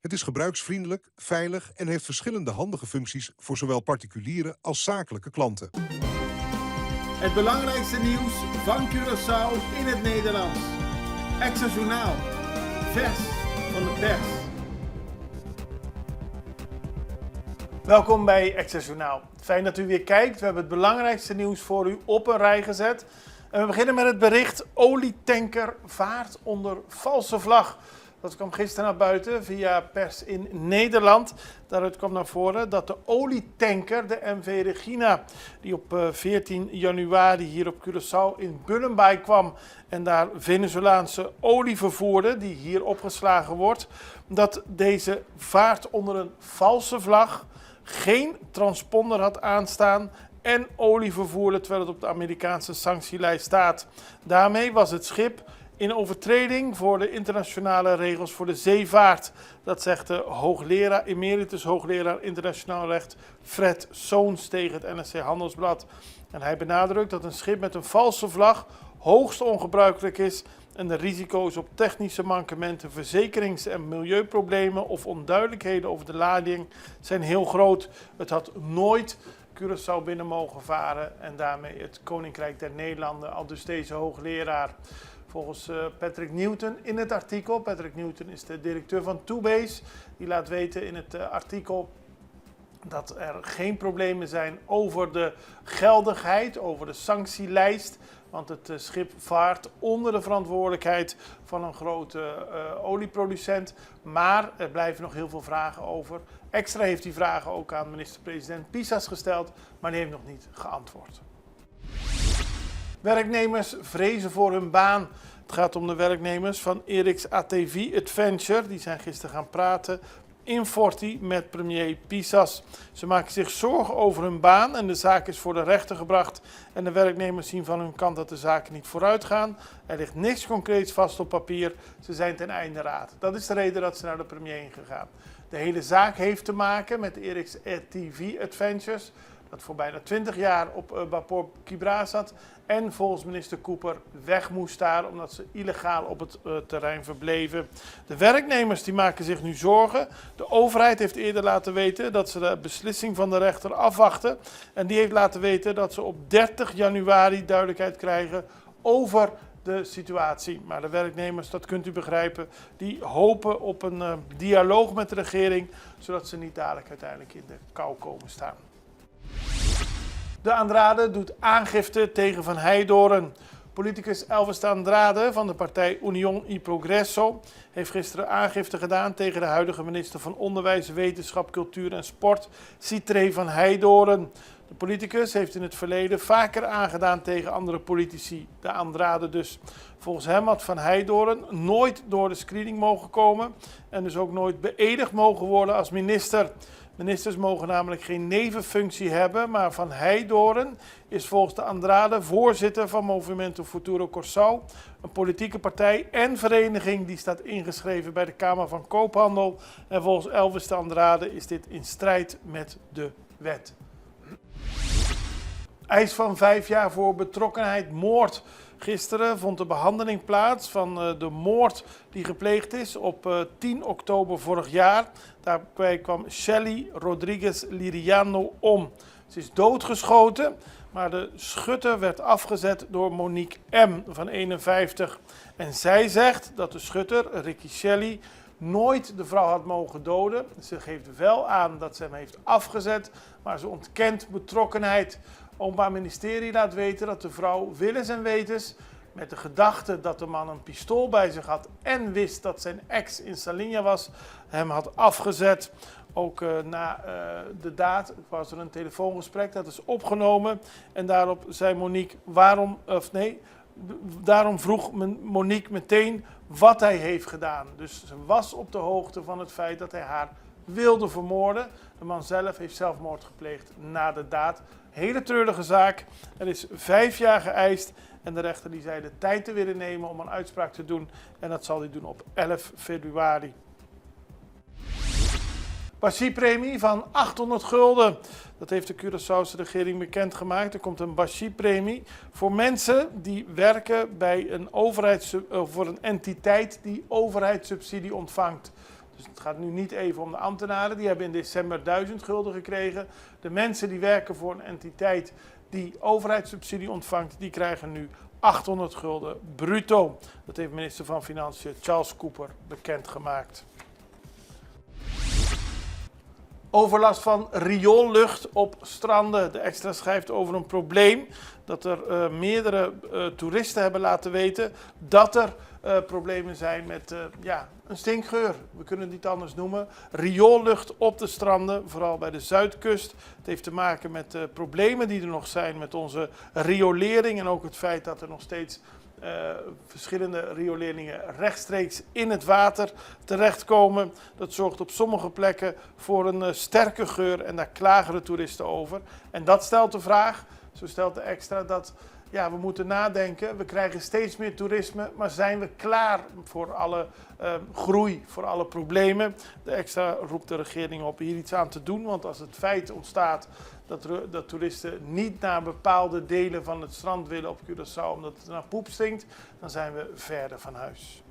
Het is gebruiksvriendelijk, veilig en heeft verschillende handige functies voor zowel particuliere als zakelijke klanten. Het belangrijkste nieuws van Curaçao in het Nederlands. Extra Journaal. Vers van de pers. Welkom bij Extra Journaal. Fijn dat u weer kijkt. We hebben het belangrijkste nieuws voor u op een rij gezet. En we beginnen met het bericht: olietanker vaart onder valse vlag. Dat kwam gisteren naar buiten via pers in Nederland. Daaruit kwam naar voren dat de olietanker, de MV Regina, die op 14 januari hier op Curaçao in Bullenbaai kwam en daar Venezolaanse olie vervoerde, die hier opgeslagen wordt, dat deze vaart onder een valse vlag, geen transponder had aanstaan en olie vervoerde terwijl het op de Amerikaanse sanctielijst staat. Daarmee was het schip in overtreding voor de internationale regels voor de zeevaart. Dat zegt de hoogleraar, emeritus hoogleraar internationaal recht Fred Soons tegen het NRC Handelsblad. En hij benadrukt dat een schip met een valse vlag hoogst ongebruikelijk is en de risico's op technische mankementen, verzekerings- en milieuproblemen of onduidelijkheden over de lading zijn heel groot. Het had nooit Curaçao binnen mogen varen en daarmee het Koninkrijk der Nederlanden, al dus deze hoogleraar. Volgens Patrick Newton in het artikel, Patrick Newton is de directeur van Toobase, die laat weten in het artikel dat er geen problemen zijn over de geldigheid, over de sanctielijst. Want het schip vaart onder de verantwoordelijkheid van een grote olieproducent. Maar er blijven nog heel veel vragen over. Extra heeft die vragen ook aan minister-president Pisas gesteld, maar die heeft nog niet geantwoord. Werknemers vrezen voor hun baan. Het gaat om de werknemers van Eriks ATV Adventure. Die zijn gisteren gaan praten in Forti met premier Pisas. Ze maken zich zorgen over hun baan en de zaak is voor de rechter gebracht. En de werknemers zien van hun kant dat de zaken niet vooruit gaan. Er ligt niks concreets vast op papier. Ze zijn ten einde raad. Dat is de reden dat ze naar de premier heen gegaan. De hele zaak heeft te maken met Eriks ATV Adventures, dat voor bijna 20 jaar op Bapor Kibra zat en volgens minister Cooper weg moest daar omdat ze illegaal op het terrein verbleven. De werknemers die maken zich nu zorgen. De overheid heeft eerder laten weten dat ze de beslissing van de rechter afwachten en die heeft laten weten dat ze op 30 januari duidelijkheid krijgen over de situatie. Maar de werknemers, dat kunt u begrijpen, die hopen op een dialoog met de regering, zodat ze niet dadelijk uiteindelijk in de kou komen staan. De Andrade doet aangifte tegen Van Heidoren. Politicus Elvis de Andrade van de partij Unión y Progreso heeft gisteren aangifte gedaan tegen de huidige minister van Onderwijs, Wetenschap, Cultuur en Sport, Citré Van Heidoren. De politicus heeft in het verleden vaker aangedaan tegen andere politici, de Andrade dus. Volgens hem had Van Heidoren nooit door de screening mogen komen en dus ook nooit beëdigd mogen worden als minister. Ministers mogen namelijk geen nevenfunctie hebben, maar Van Heidoren is volgens de Andrade voorzitter van Movimento Futuro Curaçao, een politieke partij en vereniging die staat ingeschreven bij de Kamer van Koophandel. En volgens Elvis de Andrade is dit in strijd met de wet. Eis van 5 jaar voor betrokkenheid moord. Gisteren vond de behandeling plaats van de moord die gepleegd is op 10 oktober vorig jaar. Daarbij kwam Shelly Rodriguez Liriano om. Ze is doodgeschoten, maar de schutter werd afgezet door Monique M. van 51. En zij zegt dat de schutter, Ricky Shelly, nooit de vrouw had mogen doden. Ze geeft wel aan dat ze hem heeft afgezet, maar ze ontkent betrokkenheid. Het Openbaar Ministerie laat weten dat de vrouw willens en wetens met de gedachte dat de man een pistool bij zich had en wist dat zijn ex in Salinha was, hem had afgezet. Ook na de daad was er een telefoongesprek, dat is opgenomen. En daarop zei Monique, daarom vroeg Monique meteen wat hij heeft gedaan. Dus ze was op de hoogte van het feit dat hij haar wilde vermoorden. De man zelf heeft zelfmoord gepleegd na de daad. Hele treurige zaak. Er is 5 jaar geëist en de rechter die zei de tijd te willen nemen om een uitspraak te doen. En dat zal hij doen op 11 februari. Bashir-premie van 800 gulden. Dat heeft de Curaçaose regering bekendgemaakt. Er komt een Bashir-premie voor mensen die werken bij een voor een entiteit die overheidssubsidie ontvangt. Dus het gaat nu niet even om de ambtenaren. Die hebben in december 1000 gulden gekregen. De mensen die werken voor een entiteit die overheidssubsidie ontvangt, die krijgen nu 800 gulden bruto. Dat heeft minister van Financiën Charles Cooper bekendgemaakt. Overlast van rioollucht op stranden. De Extra schrijft over een probleem dat er meerdere toeristen hebben laten weten dat er problemen zijn met een stinkgeur. We kunnen het niet anders noemen. Rioollucht op de stranden, vooral bij de Zuidkust. Het heeft te maken met problemen die er nog zijn met onze riolering en ook het feit dat er nog steeds verschillende rioleringen rechtstreeks in het water terechtkomen. Dat zorgt op sommige plekken voor een sterke geur en daar klagen de toeristen over. En dat stelt de vraag, zo stelt de Extra, dat we moeten nadenken. We krijgen steeds meer toerisme, maar zijn we klaar voor alle groei, voor alle problemen? De Extra roept de regering op hier iets aan te doen, want als het feit ontstaat dat toeristen niet naar bepaalde delen van het strand willen op Curaçao omdat het naar poep stinkt, dan zijn we verder van huis.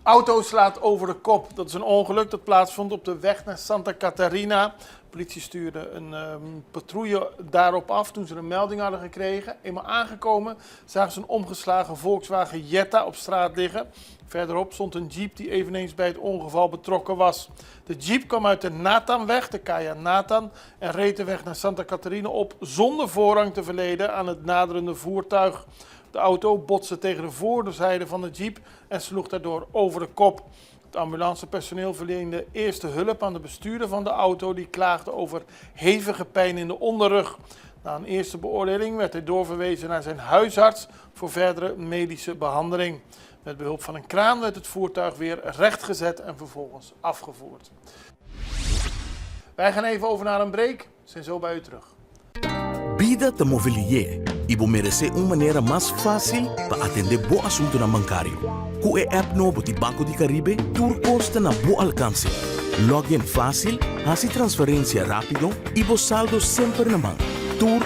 Auto slaat over de kop. Dat is een ongeluk dat plaatsvond op de weg naar Santa Catarina. De politie stuurde een patrouille daarop af toen ze een melding hadden gekregen. Eenmaal aangekomen zagen ze een omgeslagen Volkswagen Jetta op straat liggen. Verderop stond een jeep die eveneens bij het ongeval betrokken was. De jeep kwam uit de Nathanweg, de Kaya Nathan, en reed de weg naar Santa Catarina op zonder voorrang te verlenen aan het naderende voertuig. De auto botste tegen de voorzijde van de jeep en sloeg daardoor over de kop. Het ambulancepersoneel verleende eerste hulp aan de bestuurder van de auto die klaagde over hevige pijn in de onderrug. Na een eerste beoordeling werd hij doorverwezen naar zijn huisarts voor verdere medische behandeling. Met behulp van een kraan werd het voertuig weer rechtgezet en vervolgens afgevoerd. Wij gaan even over naar een break. We zijn zo bij u terug. Vida te Mobilier. Ibo merece uma maneira mais fácil para atender bom assunto na bancário. Com a app no Boti Banco de Caribe, turcosta na bom alcance. Login fácil, hace transferência rápido e bo saldo sempre na mão. Tudo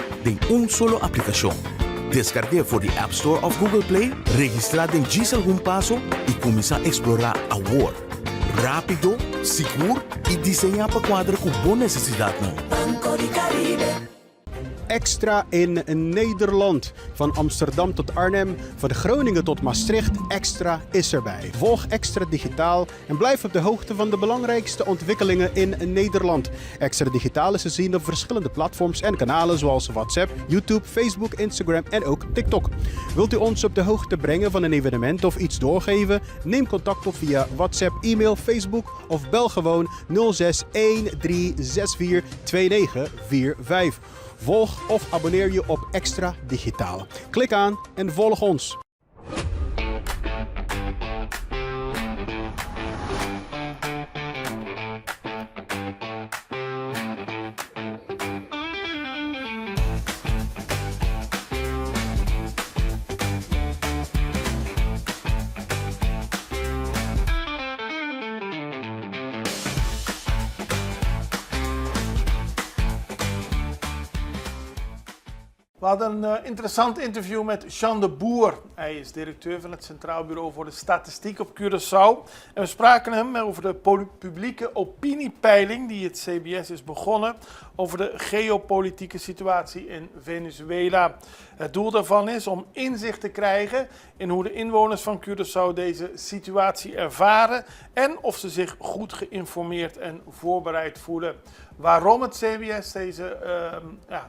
em solo aplicação. Descargue voor de App Store of Google Play, registrar em algum passo e começar a explorar a world. Rápido, seguro e desenhar para quadra com boa necessidade. Banco de Caribe. Extra in Nederland. Van Amsterdam tot Arnhem, van Groningen tot Maastricht, Extra is erbij. Volg Extra digitaal en blijf op de hoogte van de belangrijkste ontwikkelingen in Nederland. Extra digitaal is te zien op verschillende platforms en kanalen zoals WhatsApp, YouTube, Facebook, Instagram en ook TikTok. Wilt u ons op de hoogte brengen van een evenement of iets doorgeven? Neem contact op via WhatsApp, e-mail, Facebook of bel gewoon 06 1364 2945. Volg of abonneer je op Extra Digitaal. Klik aan en volg ons. We hadden een interessant interview met Jean de Boer. Hij is directeur van het Centraal Bureau voor de Statistiek op Curaçao. En we spraken hem over de publieke opiniepeiling die het CBS is begonnen over de geopolitieke situatie in Venezuela. Het doel daarvan is om inzicht te krijgen in hoe de inwoners van Curaçao deze situatie ervaren en of ze zich goed geïnformeerd en voorbereid voelen. Waarom het CBS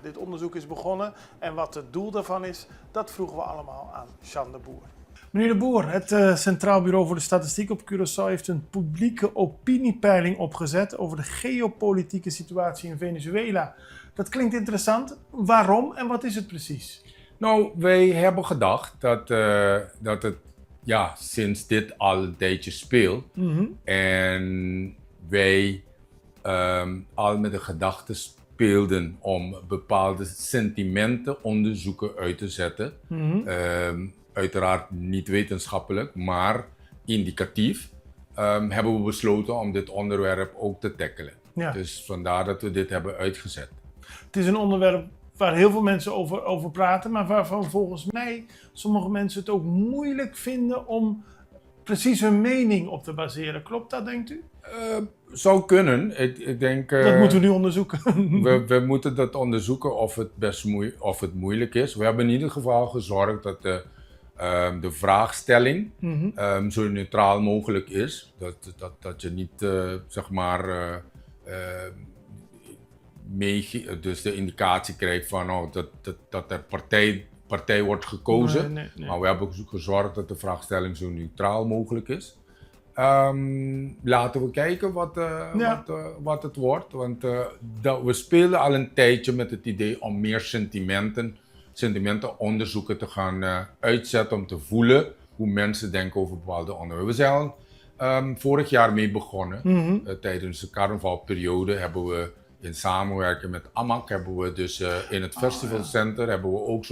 dit onderzoek is begonnen en wat het doel daarvan is, dat vroegen we allemaal aan Jean de Boer. Meneer de Boer, het Centraal Bureau voor de Statistiek op Curaçao heeft een publieke opiniepeiling opgezet over de geopolitieke situatie in Venezuela. Dat klinkt interessant. Waarom en wat is het precies? Nou, wij hebben gedacht dat het sinds dit al een tijdje speelt en wij al met de gedachte speelden om bepaalde sentimenten onderzoeken uit te zetten. Uiteraard niet wetenschappelijk, maar indicatief hebben we besloten om dit onderwerp ook te tackelen. Ja. Dus vandaar dat we dit hebben uitgezet. Het is een onderwerp waar heel veel mensen over praten, maar waarvan volgens mij sommige mensen het ook moeilijk vinden om precies hun mening op te baseren. Klopt dat, denkt u? Zou kunnen. Ik denk... Dat moeten we nu onderzoeken. We moeten dat onderzoeken of het moeilijk is. We hebben in ieder geval gezorgd dat de vraagstelling zo neutraal mogelijk is. Dat je niet, dus de indicatie krijgt van dat er partij wordt gekozen. Nee. Maar we hebben gezorgd dat de vraagstelling zo neutraal mogelijk is. Laten we kijken wat het wordt. Want we spelen al een tijdje met het idee om meer sentimentenonderzoeken te gaan uitzetten. Om te voelen hoe mensen denken over bepaalde onderwerpen. We zijn al vorig jaar mee begonnen. Tijdens de carnavalperiode hebben we in samenwerking met AMAC hebben we dus in het festivalcenter hebben we ook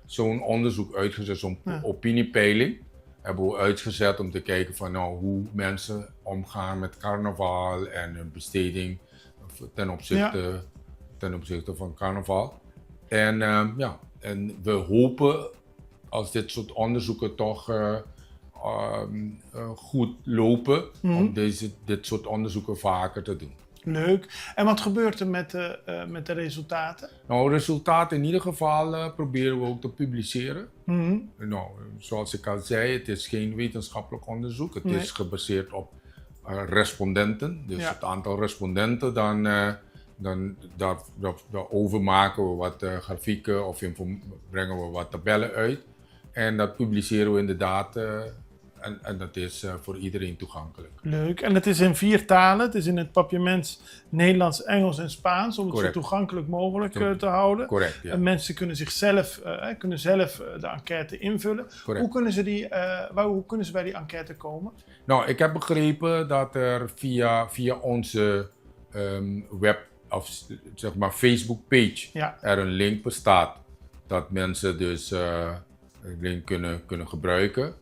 zo'n onderzoek uitgezet, zo'n opiniepeiling. Hebben we uitgezet om te kijken van hoe mensen omgaan met carnaval en hun besteding ten opzichte van carnaval. En we hopen als dit soort onderzoeken toch goed lopen, om dit soort onderzoeken vaker te doen. Leuk. En wat gebeurt er met de resultaten? Nou, resultaten in ieder geval proberen we ook te publiceren. Nou, zoals ik al zei, het is geen wetenschappelijk onderzoek. Het is gebaseerd op respondenten. Dus het aantal respondenten, dan daarover maken we wat grafieken of brengen we wat tabellen uit. En dat publiceren we inderdaad. En dat is voor iedereen toegankelijk. Leuk. En het is in 4 talen. Het is in het papiaments Nederlands, Engels en Spaans. Om het zo toegankelijk mogelijk te houden. Correct, ja. En mensen kunnen zelf de enquête invullen. Hoe kunnen ze bij die enquête komen? Nou, ik heb begrepen dat er via onze Facebook page er een link bestaat. Dat mensen dus een link kunnen gebruiken.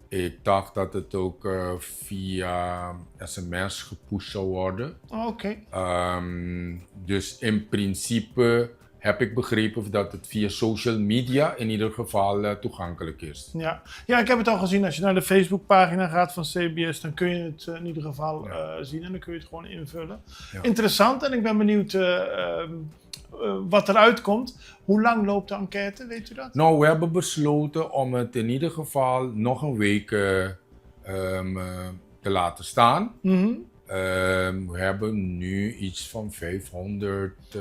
Ik dacht dat het ook via sms gepusht zou worden. Oké. Dus in principe heb ik begrepen dat het via social media in ieder geval toegankelijk is. Ja, ik heb het al gezien. Als je naar de Facebookpagina gaat van CBS, dan kun je het in ieder geval zien en dan kun je het gewoon invullen. Ja. Interessant en ik ben benieuwd wat eruit komt. Hoe lang loopt de enquête, weet u dat? Nou, we hebben besloten om het in ieder geval nog een week te laten staan. We hebben nu iets van 500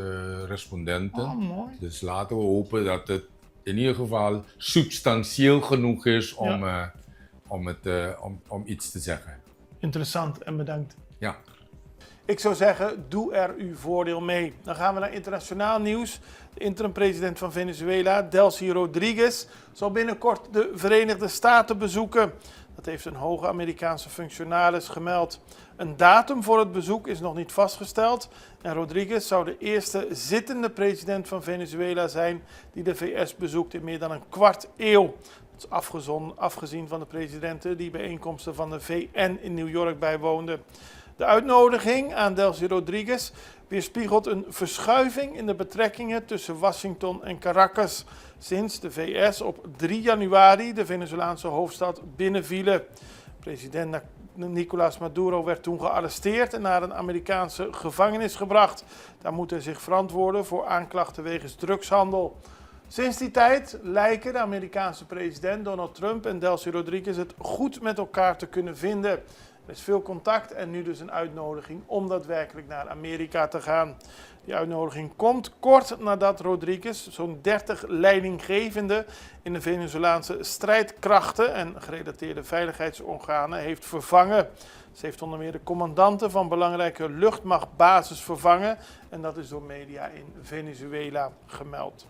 respondenten. Oh, mooi. Dus laten we hopen dat het in ieder geval substantieel genoeg is om iets te zeggen. Interessant en bedankt. Ja. Ik zou zeggen, doe er uw voordeel mee. Dan gaan we naar internationaal nieuws. De interim-president van Venezuela, Delcy Rodriguez, zal binnenkort de Verenigde Staten bezoeken. Dat heeft een hoge Amerikaanse functionaris gemeld. Een datum voor het bezoek is nog niet vastgesteld. En Rodriguez zou de eerste zittende president van Venezuela zijn die de VS bezoekt in meer dan een kwart eeuw. Dat is afgezien van de presidenten die bijeenkomsten van de VN in New York bijwoonden. De uitnodiging aan Delcy Rodriguez weerspiegelt een verschuiving in de betrekkingen tussen Washington en Caracas sinds de VS op 3 januari de Venezolaanse hoofdstad binnenvielen. President Nicolás Maduro werd toen gearresteerd en naar een Amerikaanse gevangenis gebracht. Daar moet hij zich verantwoorden voor aanklachten wegens drugshandel. Sinds die tijd lijken de Amerikaanse president Donald Trump en Delcy Rodriguez het goed met elkaar te kunnen vinden. Er is veel contact en nu dus een uitnodiging om daadwerkelijk naar Amerika te gaan. Die uitnodiging komt kort nadat Rodriguez zo'n 30 leidinggevenden in de Venezolaanse strijdkrachten en gerelateerde veiligheidsorganen heeft vervangen. Ze heeft onder meer de commandanten van belangrijke luchtmachtbases vervangen en dat is door media in Venezuela gemeld.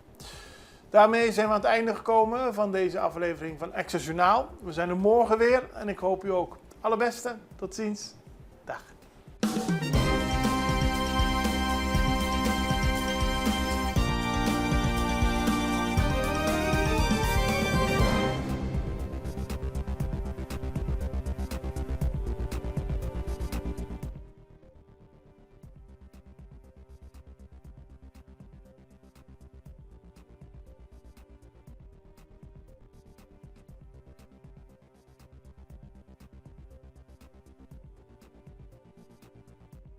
Daarmee zijn we aan het einde gekomen van deze aflevering van Access Journaal. We zijn er morgen weer en ik hoop u ook. Allerbeste, tot ziens. Dag.